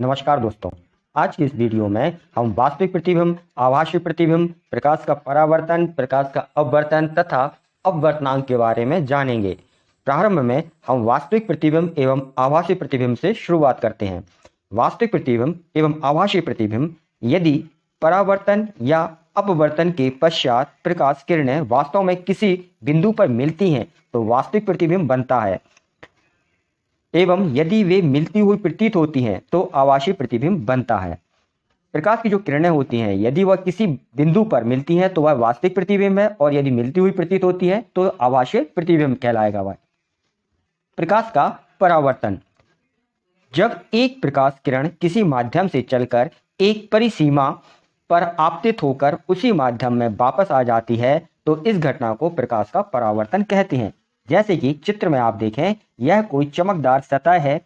नमस्कार दोस्तों। आज की इस वीडियो में हम वास्तविक प्रतिबिंब, आभासी प्रतिबिंब, प्रकाश का परावर्तन, प्रकाश का अपवर्तन तथा अपवर्तनांक के बारे में जानेंगे। प्रारंभ में हम वास्तविक प्रतिबिंब एवं आभासी प्रतिबिंब से शुरुआत करते हैं। वास्तविक प्रतिबिंब एवं आभासी प्रतिबिंब, यदि परावर्तन या अपवर्तन के पश्चात प्रकाश किरणें वास्तव में किसी बिंदु पर मिलती हैं तो वास्तविक प्रतिबिंब बनता है, एवं यदि वे मिलती हुई प्रतीत होती हैं तो आभासी प्रतिबिंब बनता है। प्रकाश की जो किरणें होती हैं, यदि वह किसी बिंदु पर मिलती हैं तो वह वास्तविक प्रतिबिंब है, और यदि मिलती हुई प्रतीत होती है तो आभासी प्रतिबिंब कहलाएगा वह। प्रकाश का परावर्तन, जब एक प्रकाश किरण किसी माध्यम से चलकर एक परिसीमा पर आपतित होकर उसी माध्यम में वापस आ जाती है तो इस घटना को प्रकाश का परावर्तन कहते हैं। जैसे कि चित्र में आप देखें, यह कोई चमकदार सतह है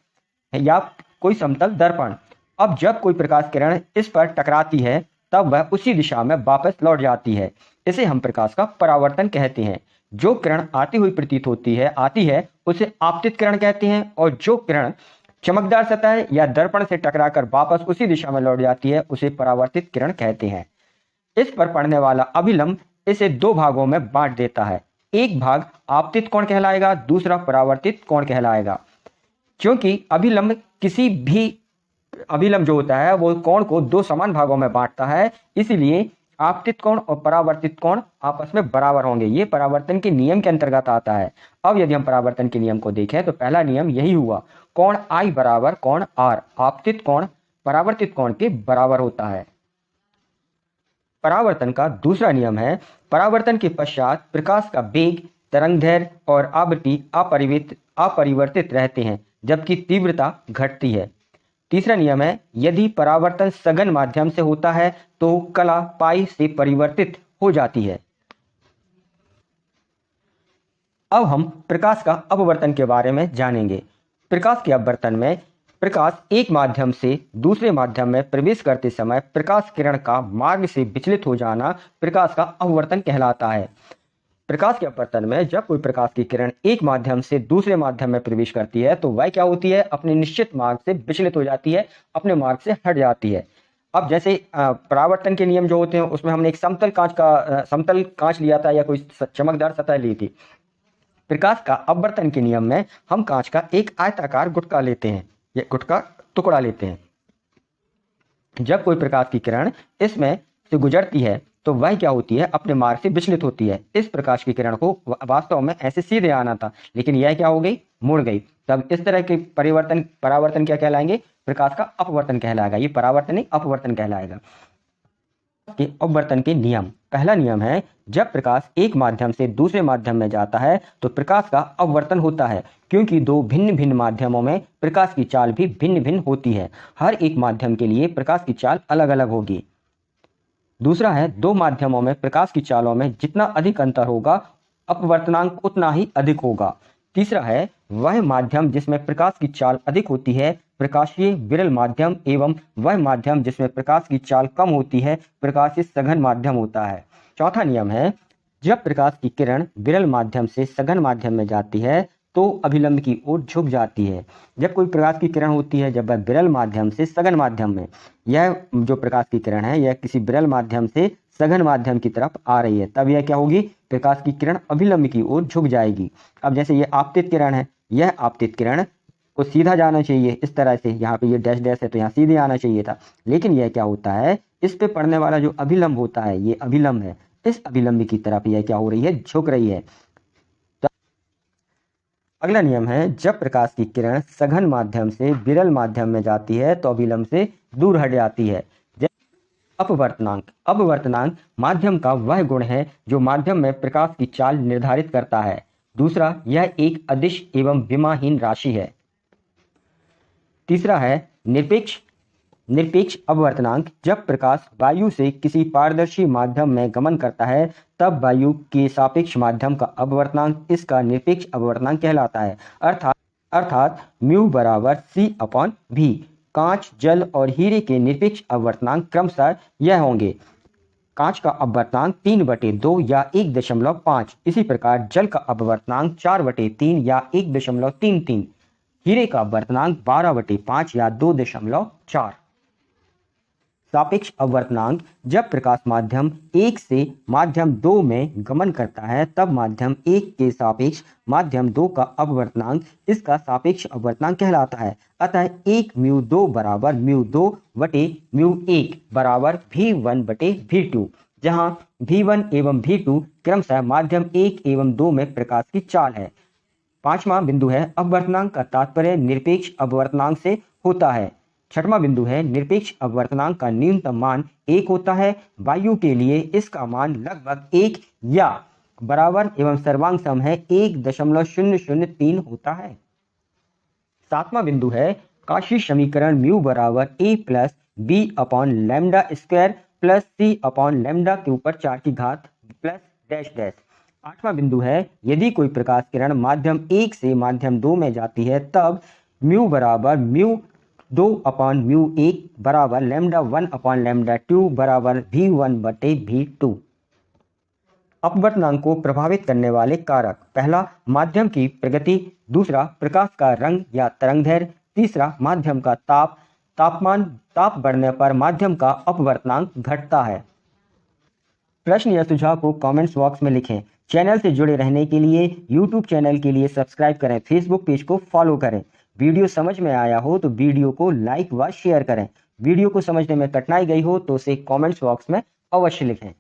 या कोई समतल दर्पण। अब जब कोई प्रकाश किरण इस पर टकराती है तब वह उसी दिशा में वापस लौट जाती है। इसे हम प्रकाश का परावर्तन कहते हैं। जो किरण आती हुई प्रतीत आती है उसे आपतित किरण कहते हैं, और जो किरण चमकदार सतह या दर्पण से टकराकर वापस उसी दिशा में लौट जाती है उसे परावर्तित किरण कहते हैं। इस पर पड़ने वाला अभिलंब इसे दो भागों में बांट देता है। एक भाग आपतित कोण कहलाएगा, दूसरा परावर्तित कोण कहलाएगा। क्योंकि अभिलंब जो होता है वो कोण को दो समान भागों में बांटता है, इसलिए आपतित कोण और परावर्तित कोण आपस में बराबर होंगे। ये परावर्तन के नियम के अंतर्गत आता है। अब यदि हम परावर्तन के नियम को देखें तो पहला नियम यही हुआ, कोण I बराबर कोण R। आपतित कोण परावर्तित कोण के बराबर होता है। परावर्तन का दूसरा नियम है, परावर्तन के पश्चात प्रकाश का वेग, तरंगदैर्घ्य और आवृत्ति अपरिवर्तित रहते हैं, जबकि तीव्रता घटती है। तीसरा नियम है, यदि परावर्तन सघन माध्यम से होता है तो कला पाई से परिवर्तित हो जाती है। अब हम प्रकाश का अपवर्तन के बारे में जानेंगे। प्रकाश के अपवर्तन में प्रकाश एक माध्यम से दूसरे माध्यम में प्रवेश करते समय प्रकाश किरण का मार्ग से विचलित हो जाना प्रकाश का अपवर्तन कहलाता है। प्रकाश के अपवर्तन में जब कोई प्रकाश की किरण एक माध्यम से दूसरे माध्यम में प्रवेश करती है तो वह क्या होती है, अपने निश्चित मार्ग से विचलित हो जाती है, अपने मार्ग से हट जाती है। अब जैसे परावर्तन के नियम जो होते हैं उसमें हमने एक समतल कांच लिया था या कोई चमकदार सतह ली थी। प्रकाश का अपवर्तन के नियम में हम कांच का एक आयताकार गुटका लेते हैं, या गुटका टुकड़ा लेते हैं। जब कोई प्रकाश की किरण इसमें से गुजरती है तो वह क्या होती है, अपने मार्ग से विचलित होती है। इस प्रकाश की किरण को वास्तव में ऐसे सीधे आना था, लेकिन यह क्या हो गई, मुड़ गई। तब इस तरह के परावर्तन क्या कहलाएंगे, प्रकाश का अपवर्तन कहलाएगा। ये परावर्तन नहीं अपवर्तन कहलाएगा। के अपवर्तन के नियम, पहला नियम है, जब प्रकाश एक माध्यम से दूसरे माध्यम में जाता है तो प्रकाश का अपवर्तन होता है, क्योंकि दो भिन्न भिन्न माध्यमों में प्रकाश की चाल भी भिन्न भिन्न होती है। हर एक माध्यम के लिए प्रकाश की चाल अलग अलग होगी। दूसरा है, दो माध्यमों में प्रकाश की चालों में जितना अधिक अंतर होगा अपवर्तनांक उतना ही अधिक होगा। तीसरा है, वह माध्यम जिसमें प्रकाश की चाल अधिक होती है प्रकाशीय विरल माध्यम, एवं वह माध्यम जिसमें प्रकाश की चाल कम होती है प्रकाशीय सघन माध्यम होता है। चौथा नियम है, जब प्रकाश की किरण विरल माध्यम से सघन माध्यम में जाती है तो अभिलंब की ओर झुक जाती है। जब कोई प्रकाश की किरण होती है, जब वह विरल माध्यम से सघन माध्यम में, यह जो प्रकाश की किरण है यह किसी विरल माध्यम से सघन माध्यम की तरफ आ रही है, तब यह क्या होगी, प्रकाश की किरण अभिलंब की ओर झुक जाएगी। अब जैसे ये आपतित किरण है, यह आपतित किरण को सीधा जाना चाहिए इस तरह से, यहाँ पे ये डैश डैश है तो यहाँ सीधे आना चाहिए था, लेकिन यह क्या होता है, इस पे पड़ने वाला जो अभिलंब होता है, ये अभिलंब है, इस अभिलंब की तरफ यह क्या हो रही है, झुक रही है। तो अगला नियम है, जब प्रकाश की किरण सघन माध्यम से विरल माध्यम में जाती है तो अभिलंब से दूर हट जाती है। अपवर्तनांक माध्यम का वह गुण है जो माध्यम में प्रकाश की चाल निर्धारित करता है। दूसरा, यह एक अदिश एवं विमाहीन राशि है। तीसरा है निरपेक्ष अपवर्तनांक, जब प्रकाश वायु से किसी पारदर्शी माध्यम में गमन करता है तब वायु के सापेक्ष माध्यम का अपवर्तनांक इसका निरपेक्ष अपवर्तनांक कहलाता है। अर्थात म्यू बराबर C/V। कांच, जल और हीरे के निरपेक्ष अपवर्तनांक क्रमशः यह होंगे, कांच का अपवर्तनांक 3/2 या 1.5। इसी प्रकार जल का अपवर्तनांक 4/3 या 1.33। हीरे का अपवर्तनांक 12/5 या 2.4। सापेक्ष अपवर्तनांक, जब प्रकाश माध्यम 1 से माध्यम 2 में गमन करता है तब माध्यम 1 के सापेक्ष माध्यम 2 का अपवर्तनांक इसका सापेक्ष अपवर्तनांक कहलाता है। अतः 1 μ2 बराबर μ2 बटे μ1 बराबर V1 बटे V2, जहां V1 एवं V2 क्रमशः माध्यम 1 एवं 2 में प्रकाश की चाल है। पांचवा बिंदु है अपवर्तनांक का तात्पर्य निरपेक्ष अपवर्तनांक से होता है। छठवां बिंदु है निरपेक्ष अपवर्तनांक का न्यूनतम मान 1 होता है। वायु के लिए इसका मान लगभग 1 या बराबर एवं सर्वांग सम है 1.003 होता है। सातवां बिंदु है काशी समीकरण म्यू बराबर a plus B upon lambda square plus C upon lambda के ऊपर 4 की घात प्लस डैश डैश। आठवां बिंदु है यदि कोई प्रकाश किरण माध्यम 1 से माध्यम 2 में जाती है तब म्यू बराबर μ2 अपॉन μ1 बराबर λ1 अपॉन λ2 बराबर V1 बटे V2। अपवर्तनांक को प्रभावित करने वाले कारक, पहला माध्यम की प्रगति, दूसरा प्रकाश का रंग या तरंगदैर्घ्य, तीसरा माध्यम का ताप बढ़ने पर माध्यम का अपवर्तनांक घटता है। प्रश्न या सुझाव को कमेंट्स बॉक्स में लिखें। चैनल से जुड़े रहने के लिए यूट्यूब चैनल के लिए सब्सक्राइब करें, फेसबुक पेज को फॉलो करें। वीडियो समझ में आया हो तो वीडियो को लाइक व शेयर करें। वीडियो को समझने में कठिनाई गई हो तो उसे कमेंट्स बॉक्स में अवश्य लिखें।